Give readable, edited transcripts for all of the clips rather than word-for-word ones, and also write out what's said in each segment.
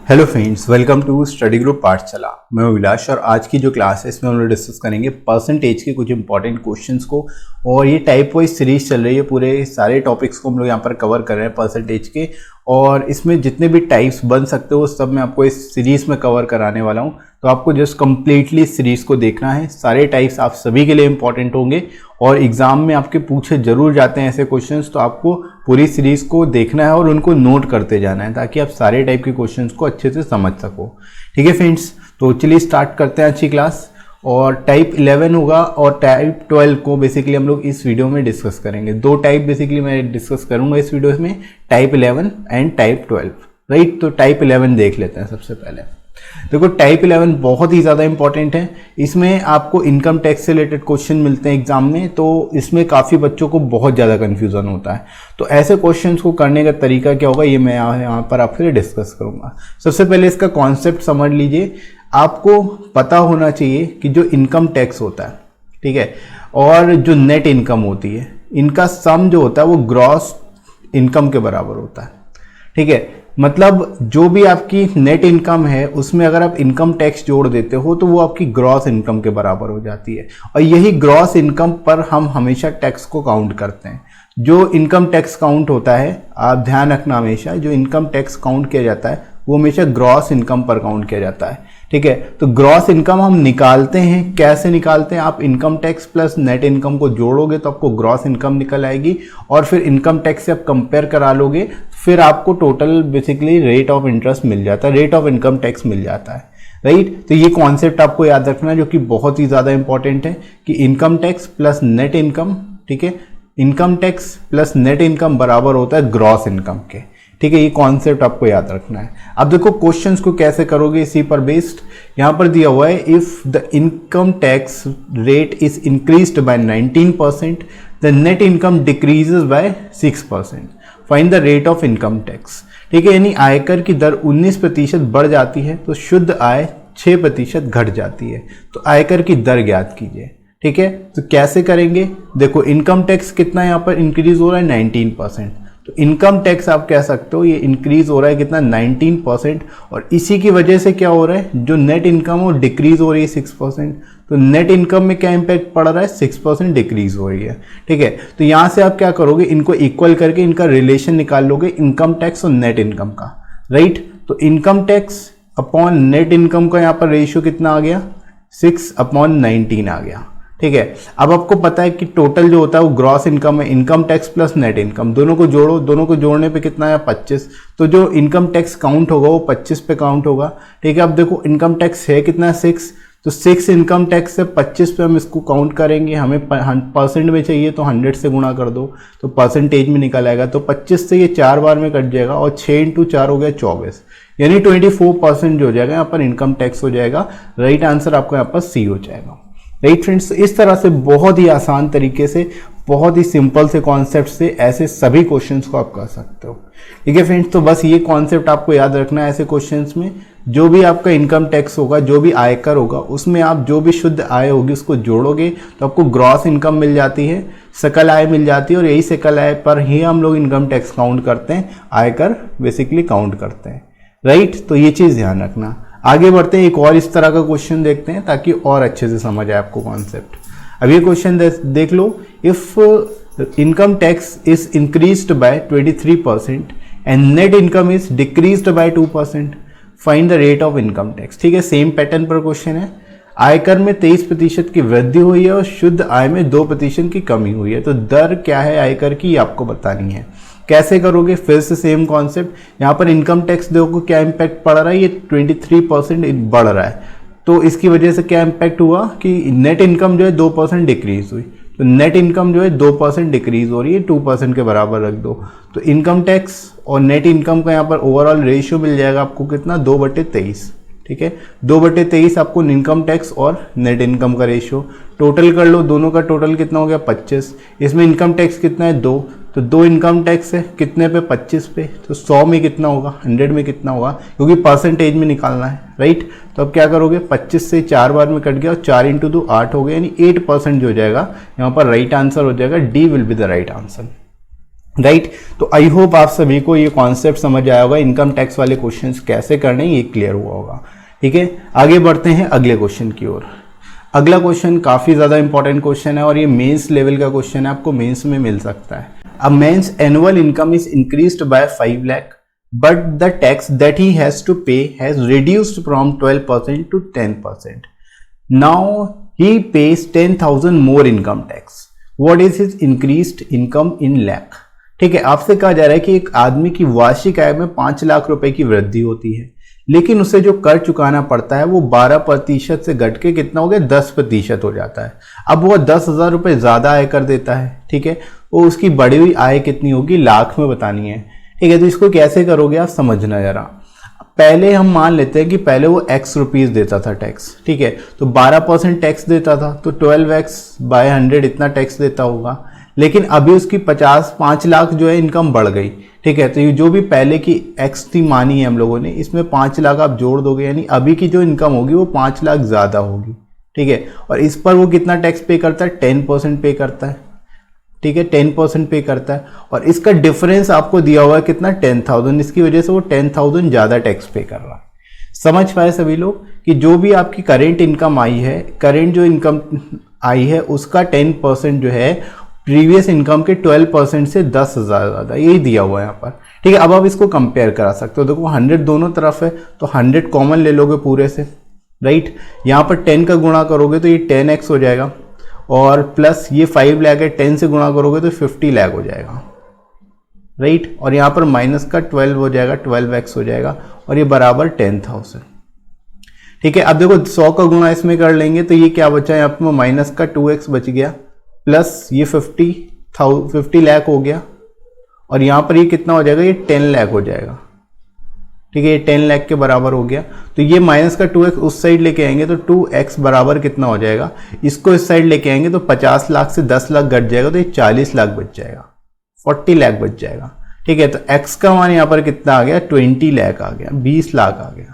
Hello friends, welcome to study group Pathshala. मैं हूं विलास और आज की जो क्लास है इसमें हम लोग डिस्कस करेंगे परसेंटेज के कुछ इंपॉर्टेंट क्वेश्चंस को। और ये टाइप वाइज सीरीज चल रही है, पूरे सारे टॉपिक्स को हम लोग यहाँ पर कवर कर रहे हैं परसेंटेज के। और इसमें जितने भी टाइप्स बन सकते हो सब मैं आपको इस सीरीज में कवर कराने वाला हूँ। तो आपको जस्ट कंप्लीटली इस सीरीज को देखना है। सारे टाइप्स आप सभी के लिए इंपॉर्टेंट होंगे और एग्जाम में आपके पूछे जरूर जाते हैं ऐसे क्वेश्चंस। तो आपको पूरी सीरीज को देखना है और उनको नोट करते जाना है ताकि आप सारे टाइप के क्वेश्चंस को अच्छे से समझ सको। ठीक है फ्रेंड्स, तो चलिए स्टार्ट करते हैं अच्छी क्लास। और टाइप 11 होगा और टाइप 12 को बेसिकली हम लोग इस वीडियो में डिस्कस करेंगे। दो टाइप बेसिकली मैं डिस्कस करूंगा इस वीडियो में, टाइप 11 एंड टाइप 12, राइट। तो टाइप 11 देख लेते हैं सबसे पहले। देखो टाइप 11 बहुत ही ज़्यादा इंपॉर्टेंट है। इसमें आपको इनकम टैक्स से रिलेटेड क्वेश्चन मिलते हैं एग्जाम में, तो इसमें काफ़ी बच्चों को बहुत ज़्यादा कन्फ्यूज़न होता है। तो ऐसे क्वेश्चंस को करने का तरीका क्या होगा ये मैं यहाँ पर आपसे डिस्कस करूँगा। सबसे पहले इसका कॉन्सेप्ट समझ लीजिए। आपको पता होना चाहिए कि जो इनकम टैक्स होता है, ठीक है, और जो नेट इनकम होती है, इनका सम जो होता है वो ग्रॉस इनकम के बराबर होता है। ठीक है, मतलब जो भी आपकी नेट इनकम है उसमें अगर आप इनकम टैक्स जोड़ देते हो तो वो आपकी ग्रॉस इनकम के बराबर हो जाती है। और यही ग्रॉस इनकम पर हम हमेशा टैक्स को काउंट करते हैं। जो इनकम टैक्स काउंट होता है, आप ध्यान रखना, हमेशा जो इनकम टैक्स काउंट किया जाता है वो हमेशा ग्रॉस इनकम पर काउंट किया जाता है। ठीक है, तो ग्रॉस इनकम हम निकालते हैं, कैसे निकालते हैं? आप income tax plus net income को जोड़ोगे तो आपको ग्रॉस इनकम निकल आएगी और फिर इनकम टैक्स से आप कंपेयर करा लोगे, फिर आपको total basically rate of interest मिल जाता है, रेट ऑफ इनकम टैक्स मिल जाता है, राइट। तो ये कॉन्सेप्ट आपको याद रखना है जो कि बहुत ही ज़्यादा इंपॉर्टेंट है कि income tax plus net income, ठीक है, income tax plus net income बराबर होता है ग्रॉस इनकम के। ठीक है, ये कॉन्सेप्ट आपको याद रखना है। अब देखो क्वेश्चंस को कैसे करोगे, इसी पर बेस्ड यहाँ पर दिया हुआ है, if the income tax rate is increased bye 19%, the net income decreases by 6%, find the rate of income tax. ठीक है, यानी आयकर की दर 19% बढ़ जाती है तो शुद्ध आय 6% घट जाती है। तो आयकर की दर ज्ञात कीजिए। ठीक है, तो कैसे करेंगे? देखो इनकम टैक्स कितना यहाँ पर इंक्रीज हो रहा है, 19%। तो इनकम टैक्स आप कह सकते हो ये इंक्रीज हो रहा है कितना, 19%। और इसी की वजह से क्या हो रहा है, जो नेट इनकम वो डिक्रीज हो रही है 6%। तो नेट इनकम में क्या इंपैक्ट पड़ रहा है, 6% डिक्रीज हो रही है। ठीक है, तो यहाँ से आप क्या करोगे, इनको इक्वल करके इनका रिलेशन निकाल लोगे इनकम टैक्स और नेट इनकम का, राइट। तो income tax upon net income का यहाँ पर रेशियो कितना आ गया, 6/19 आ गया। ठीक है, अब आपको पता है कि टोटल जो होता है वो ग्रॉस इनकम है, income tax plus net income, दोनों को जोड़ो, दोनों को जोड़ने पे कितना है, 25। तो जो इनकम टैक्स काउंट होगा वो 25 पे काउंट होगा। ठीक है, अब देखो इनकम टैक्स है कितना, 6, तो 6 इनकम टैक्स से 25 पे हम इसको काउंट करेंगे। हमें परसेंट में चाहिए तो 100 से गुणा कर दो तो परसेंटेज में निकल आएगा। तो 25 से ये 4 बार में कट जाएगा और 6 × 4 हो गया 24, यानी 24% जो हो जाएगा यहाँ पर इनकम टैक्स हो जाएगा। राइट आंसर आपको यहाँ पर सी हो जाएगा। राइट फ्रेंड्स, इस तरह से बहुत ही आसान तरीके से, बहुत ही सिंपल से कॉन्सेप्ट से ऐसे सभी क्वेश्चंस को आप कर सकते हो। ठीक है फ्रेंड्स, तो बस ये कॉन्सेप्ट आपको याद रखना है। ऐसे क्वेश्चंस में जो भी आपका इनकम टैक्स होगा, जो भी आयकर होगा, उसमें आप जो भी शुद्ध आय होगी उसको जोड़ोगे तो आपको ग्रॉस इनकम मिल जाती है, सकल आय मिल जाती है। और यही सकल आय पर ही हम लोग इनकम टैक्स काउंट करते हैं, आयकर बेसिकली काउंट करते हैं, राइट। तो ये चीज़ ध्यान रखना। आगे बढ़ते हैं, एक और इस तरह का क्वेश्चन देखते हैं ताकि और अच्छे से समझ आए आपको कॉन्सेप्ट। अब ये क्वेश्चन देख लो, if income tax is increased by 23% and net income is decreased by 2%, find the rate of income tax. ठीक है, सेम पैटर्न पर क्वेश्चन है। आयकर में 23% की वृद्धि हुई है और शुद्ध आय में 2% की कमी हुई है। तो दर क्या है आयकर की, आपको बतानी है। कैसे करोगे, फिर से सेम कॉन्सेप्ट। यहाँ पर इनकम टैक्स देखो क्या इंपैक्ट पड़ रहा है, ये 23% बढ़ रहा है। तो इसकी वजह से क्या इंपैक्ट हुआ कि नेट इनकम जो है 2% डिक्रीज हुई। तो नेट इनकम जो है 2% डिक्रीज हो रही है, 2% के बराबर रख दो। तो इनकम टैक्स और नेट इनकम का यहाँ पर ओवरऑल रेशियो मिल जाएगा आपको कितना, 2/23। ठीक है, 2/23 आपको इनकम टैक्स और नेट इनकम का रेशियो। टोटल कर लो, दोनों का टोटल कितना हो गया, 25। इसमें इनकम टैक्स कितना है, 2, तो 2 इनकम टैक्स है कितने पे, 25 पे। तो 100 में कितना होगा, 100 में कितना होगा, क्योंकि परसेंटेज में निकालना है, राइट। तो अब क्या करोगे, 25 से 4 बार में कट गया और 4 × 2 8 हो गया, यानी 8% जो हो जाएगा यहाँ पर राइट आंसर हो जाएगा। D will be the right answer. Right. तो आई होप आप सभी को ये कॉन्सेप्ट समझ आया होगा, इनकम टैक्स वाले क्वेश्चंस कैसे करने ये क्लियर हुआ होगा। ठीक है, आगे बढ़ते हैं अगले क्वेश्चन की ओर। अगला क्वेश्चन काफ़ी ज़्यादा इंपॉर्टेंट क्वेश्चन है और ये मेंस लेवल का क्वेश्चन है, आपको मेंस में मिल सकता है। A man's annual income is increased by 5 lakh but the tax that he has to pay has reduced from 12% to 10%. Now he pays 10,000 more income tax. What is his increased income in lakh. ठीक है, आपसे कहा जा रहा है कि एक आदमी की वार्षिक आय में 5 लाख रुपए की वृद्धि होती है, लेकिन उसे जो कर चुकाना पड़ता है वो 12% से घट के कितना हो गया, 10% हो जाता है। अब वो 10,000 रुपये ज़्यादा आय कर देता है। ठीक है, वो उसकी बढ़ी हुई आय कितनी होगी, लाख में बतानी है। ठीक है, तो इसको कैसे करोगे आप समझना जरा। पहले हम मान लेते हैं कि पहले वो x रुपीज़ देता था टैक्स। ठीक है, तो 12% टैक्स देता था, तो 12x/100 इतना टैक्स देता होगा। लेकिन अभी उसकी 5 लाख जो है इनकम बढ़ गई। ठीक है, तो ये जो भी पहले की x थी मानी है हम लोगों ने, इसमें 5 लाख आप जोड़ दोगे, यानी अभी की जो इनकम होगी वो 5 लाख ज़्यादा होगी। ठीक है, और इस पर वो कितना टैक्स पे करता है, 10% पे करता है। ठीक है, 10% पे करता है, और इसका डिफरेंस आपको दिया हुआ है कितना, 10,000। इसकी वजह से वो 10,000 ज़्यादा टैक्स पे कर रहा है। समझ पाए सभी लोग कि जो भी आपकी करेंट इनकम आई है, करेंट जो इनकम आई है उसका 10% जो है प्रीवियस इनकम के 12% से 10,000 ज़्यादा, यही दिया हुआ है यहाँ पर। ठीक है, अब आप इसको कंपेयर करा सकते हो। देखो 100 दोनों तरफ है, तो 100 कॉमन ले लोगे पूरे से। राइट, यहाँ पर 10 का गुणा करोगे तो ये 10x हो जाएगा, और प्लस ये 5 लाख है, 10 से गुणा करोगे तो 50 लाख हो जाएगा। राइट, और यहाँ पर माइनस का 12 हो जाएगा, 12x हो जाएगा, और ये बराबर 10,000। ठीक है, अब देखो 100 का गुणा इसमें कर लेंगे तो ये क्या बचा, यहाँ पर माइनस का 2x बच गया, प्लस ये 50 लाख हो गया, और यहाँ पर ये कितना हो जाएगा, ये 10 लाख हो जाएगा। ठीक है, ये 10 लाख के बराबर हो गया। तो ये माइनस का 2x उस साइड लेके आएंगे तो 2x बराबर कितना हो जाएगा, इसको इस साइड लेके आएंगे तो 50 लाख से 10 लाख घट जाएगा, तो ये 40 लाख बच जाएगा, 40 लाख बच जाएगा। ठीक है, तो x का मान यहाँ पर कितना आ गया, 20 लाख आ गया, 20 लाख आ गया।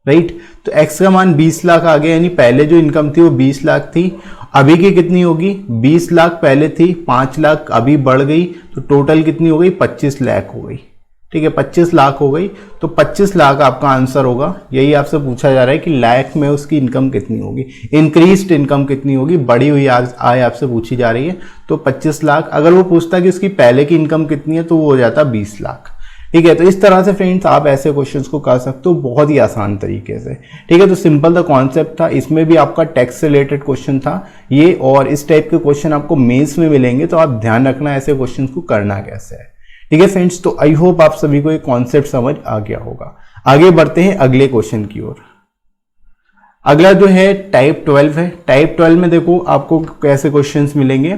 राइट, तो x का मान 20 लाख आ गया, यानी पहले जो इनकम थी वो 20 लाख थी, अभी की कितनी होगी, 20 लाख पहले थी, 5 लाख अभी बढ़ गई, तो टोटल कितनी हो गई, 25 लाख हो गई। ठीक है, 25 लाख हो गई, तो 25 लाख आपका आंसर होगा। यही आपसे पूछा जा रहा है कि लाख में उसकी इनकम कितनी होगी, इंक्रीज्ड इनकम कितनी होगी, बढ़ी हुई आय आपसे पूछी जा रही है, तो 25 लाख। अगर वो पूछता कि उसकी पहले की इनकम कितनी है तो वो हो जाता 20 लाख। ठीक है, तो इस तरह से फ्रेंड्स आप ऐसे क्वेश्चंस को कर सकते हो बहुत ही आसान तरीके से। ठीक है, तो सिंपल द कॉन्सेप्ट था, इसमें भी आपका टैक्स से रिलेटेड क्वेश्चन था ये, और इस टाइप के क्वेश्चन आपको मेंस में मिलेंगे, तो आप ध्यान रखना ऐसे क्वेश्चन को करना कैसे है। ठीक है फ्रेंड्स, तो आई होप आप सभी को ये कॉन्सेप्ट समझ आ गया होगा। आगे बढ़ते हैं अगले क्वेश्चन की ओर। अगला जो है टाइप 12 है। टाइप 12 में देखो आपको कैसे क्वेश्चंस मिलेंगे।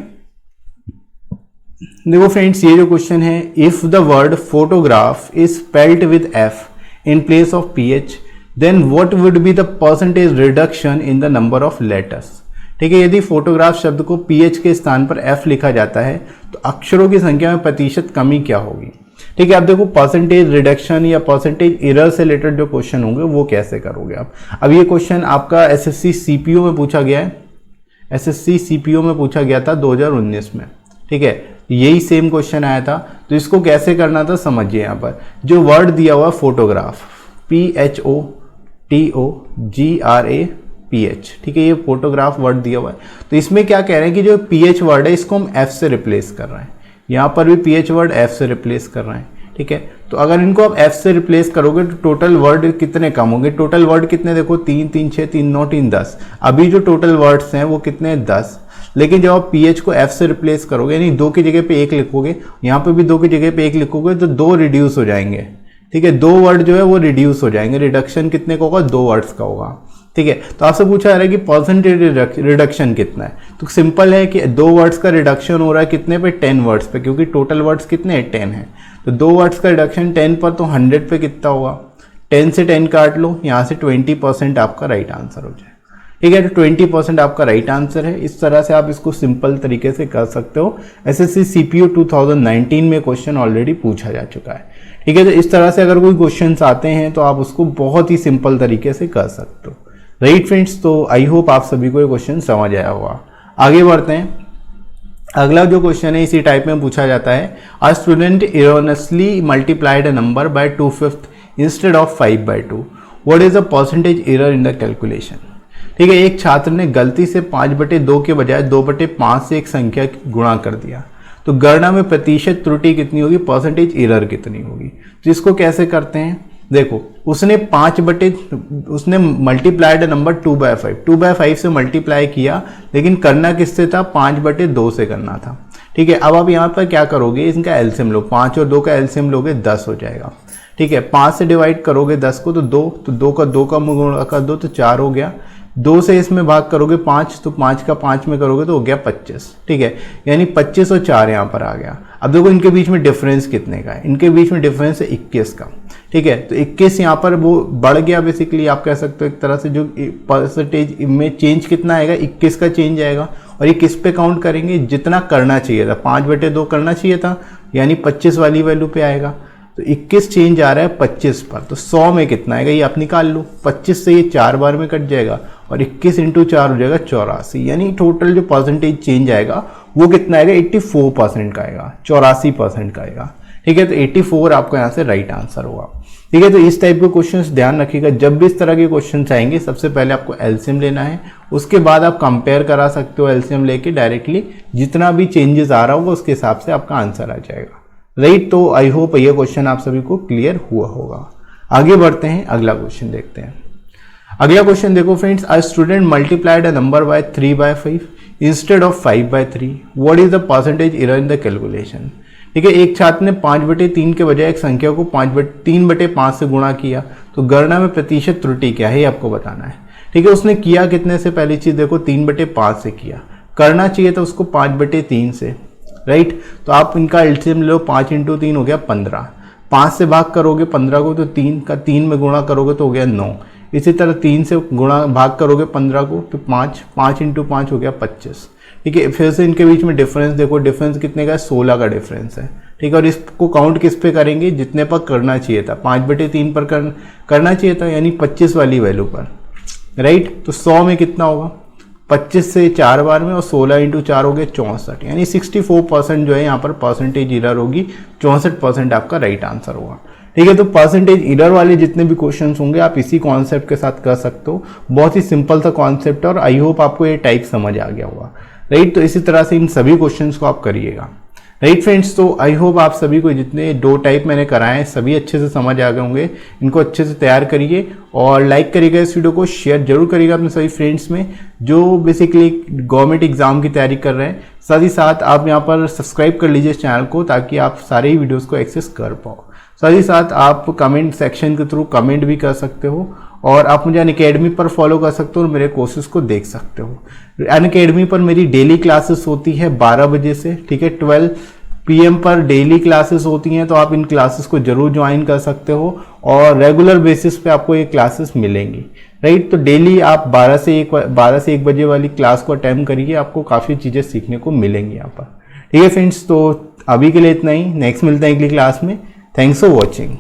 देखो फ्रेंड्स, ये जो क्वेश्चन है, if the word photograph is spelled with F in place of PH then what would be the percentage reduction in the number of letters. ठीक है, यदि फोटोग्राफ शब्द को पीएच के स्थान पर एफ लिखा जाता है तो अक्षरों की संख्या में प्रतिशत कमी क्या होगी। ठीक है, अब देखो परसेंटेज रिडक्शन या परसेंटेज एरर से रिलेटेड जो क्वेश्चन होंगे वो कैसे करोगे आप। अब ये क्वेश्चन आपका एसएससी सीपीओ में पूछा गया है, एसएससी सीपीओ में पूछा गया था 2019 में। ठीक है, यही सेम क्वेश्चन आया था, तो इसको कैसे करना था समझिए। यहाँ पर जो वर्ड दिया हुआ फोटोग्राफ, PHOTOGRAPH, ठीक है, ये फोटोग्राफ वर्ड दिया हुआ है, तो इसमें क्या कह रहे हैं कि जो PH वर्ड है इसको हम F से रिप्लेस कर रहे हैं। यहाँ पर भी PH वर्ड F से रिप्लेस कर रहे हैं। ठीक है, तो अगर इनको आप F से रिप्लेस करोगे तो टोटल वर्ड कितने कम होंगे, टोटल वर्ड कितने, देखो 3 3 6 3 9 3 10, अभी जो टोटल वर्ड्स हैं वो कितने 10। लेकिन जब आप PH को F से रिप्लेस करोगे, यानी 2 की जगह पे 1 लिखोगे, यहाँ पे भी 2 की जगह पे 1 लिखोगे, तो 2 रिड्यूस हो जाएंगे। ठीक है, 2 वर्ड जो है वो रिड्यूस हो जाएंगे, रिडक्शन कितने का होगा, 2 वर्ड्स का होगा। ठीक है, तो आपसे पूछा जा रहा है कि परसेंटेज रिडक्शन कितना है, तो सिंपल है कि 2 वर्ड्स का रिडक्शन हो रहा है कितने पे, 10 वर्ड्स पे, क्योंकि टोटल वर्ड्स कितने हैं 10 है, तो 2 वर्ड्स का रिडक्शन 10 पर, तो 100 पे कितना होगा, 10 से 10 काट लो, यहाँ से 20% आपका राइट आंसर हो जाए। ठीक है, तो 20% आपका राइट आंसर है। इस तरह से आप इसको सिंपल तरीके से कर सकते हो। एसएससी सीपीओ 2019 में क्वेश्चन ऑलरेडी पूछा जा चुका है। ठीक है, तो इस तरह से अगर कोई क्वेश्चंस आते हैं तो आप उसको बहुत ही सिंपल तरीके से कर सकते हो। राइट फ्रेंड्स, तो आई होप आप सभी को ये क्वेश्चन समझ आया होगा। आगे बढ़ते हैं। अगला जो क्वेश्चन है इसी टाइप में पूछा जाता है, a student erroneously multiplied a number by 2/5 instead of 5/2, what is the percentage error in the calculation. ठीक है, एक छात्र ने गलती से 5/2 के बजाय 2/5 से एक संख्या गुणा कर दिया, तो गणना में प्रतिशत त्रुटि कितनी होगी, परसेंटेज एरर कितनी होगी। तो इसको कैसे करते हैं, देखो उसने उसने मल्टीप्लाइड नंबर 2/5 से मल्टीप्लाई किया, लेकिन करना किससे था, 5/2 से करना था। ठीक है, अब आप यहाँ पर क्या करोगे, इनका एलसीएम लो, 5 और 2 का एलसीएम लोगे 10 हो जाएगा। ठीक है, 5 से डिवाइड करोगे 10 को तो 2, तो 2 का गुणा कर दो तो 4 हो गया। 2 से इसमें भाग करोगे 5, तो 5 का 5 में करोगे तो हो गया 25। ठीक है, यानी 25 और 4 यहाँ पर आ गया। अब देखो इनके बीच में डिफरेंस कितने का है, इनके बीच में डिफरेंस है 21 का। ठीक है, तो 21 यहाँ पर वो बढ़ गया, बेसिकली आप कह सकते हो एक तरह से जो परसेंटेज में चेंज कितना आएगा, 21 का चेंज आएगा। और ये किस पे काउंट करेंगे, जितना करना चाहिए था, 5/2 करना चाहिए था, यानी 25 वाली वैल्यू पे आएगा। तो 21 चेंज आ रहा है 25 पर, तो 100 में कितना आएगा ये आप निकाल लो। 25 से ये 4 बार में कट जाएगा और 21 × 4 हो जाएगा 84, यानी टोटल जो परसेंटेज चेंज आएगा वो कितना आएगा, 84% का आएगा, 84% का आएगा। ठीक है, तो 84 आपका यहाँ से राइट आंसर होगा। ठीक है, तो इस टाइप के क्वेश्चंस ध्यान रखिएगा, जब भी इस तरह के क्वेश्चंस आएंगे सबसे पहले आपको एलसीएम लेना है, उसके बाद आप कंपेयर करा सकते हो एलसीएम लेके डायरेक्टली, जितना भी चेंजेस आ रहा होगा उसके हिसाब से आपका आंसर आ जाएगा। राइट, तो आई होप ये क्वेश्चन आप सभी को क्लियर हुआ होगा। आगे बढ़ते हैं, अगला क्वेश्चन देखते हैं। अगला क्वेश्चन देखो friends, a student multiplied a number bye 3/5 instead of 5/3, what is the percentage error in the calculation. ठीक है, एक छात्र ने 5/3 के बजाय एक संख्या को 3/5 से गुणा किया, तो गणना में प्रतिशत त्रुटि क्या है ये आपको बताना है। ठीक है, उसने किया कितने से, पहली चीज देखो 3/5 से किया, करना चाहिए था उसको 5/3 से। राइट, तो आप इनका एलसीएम लो, 5 × 3 हो गया 15, 5 से भाग करोगे 15 को तो 3 का 3 में गुणा करोगे तो हो गया 9। इसी तरह 3 से भाग करोगे 15 को तो 5 × 5 हो गया 25। ठीक है, फिर से इनके बीच में डिफरेंस देखो, डिफरेंस कितने का है, 16 का डिफरेंस है। ठीक है, और इसको काउंट किस पे करेंगे, जितने पर करना चाहिए था, 5/3 पर करना चाहिए था, यानी 25 वाली वैल्यू पर। राइट, तो 100 में कितना होगा, 25 से 4 बार में, और 16 × 4 हो गए 64, यानी 64% जो है यहाँ पर परसेंटेज एरर होगी, 64% आपका राइट आंसर होगा। ठीक है, तो परसेंटेज एरर वाले जितने भी क्वेश्चंस होंगे आप इसी कॉन्सेप्ट के साथ कर सकते हो, बहुत ही सिंपल सा कॉन्सेप्ट है और आई होप आपको ये टाइप समझ आ गया होगा। राइट, तो इसी तरह से इन सभी क्वेश्चंस को आप करिएगा। राइट फ्रेंड्स, तो आई होप आप सभी को जितने 2 टाइप मैंने कराए हैं सभी अच्छे से समझ आ गए होंगे, इनको अच्छे से तैयार करिए और लाइक करिएगा इस वीडियो को, शेयर जरूर करिएगा अपने सभी फ्रेंड्स में जो बेसिकली गवर्नमेंट एग्जाम की तैयारी कर रहे हैं। साथ ही साथ आप यहाँ पर सब्सक्राइब कर लीजिए इस चैनल को, ताकि आप सारे ही वीडियोज़ को एक्सेस कर पाओ। साथ ही साथ आप कमेंट सेक्शन के थ्रू कमेंट भी कर सकते हो, और आप मुझे अनअकैडमी पर फॉलो कर सकते हो और मेरे कोर्सेज को देख सकते हो। अनअकैडमी पर मेरी डेली क्लासेस होती है 12 बजे से, ठीक है, 12 PM पर डेली क्लासेस होती हैं, तो आप इन क्लासेस को जरूर ज्वाइन कर सकते हो और रेगुलर बेसिस पे आपको ये क्लासेस मिलेंगी। राइट, तो डेली आप 12 से 1 बजे वाली क्लास को अटेम्प्ट करिए, आपको काफ़ी चीज़ें सीखने को मिलेंगी यहाँ पर। ठीक है फ्रेंड्स, तो अभी के लिए इतना ही, नेक्स्ट मिलते हैं अगली क्लास में। Thanks for watching.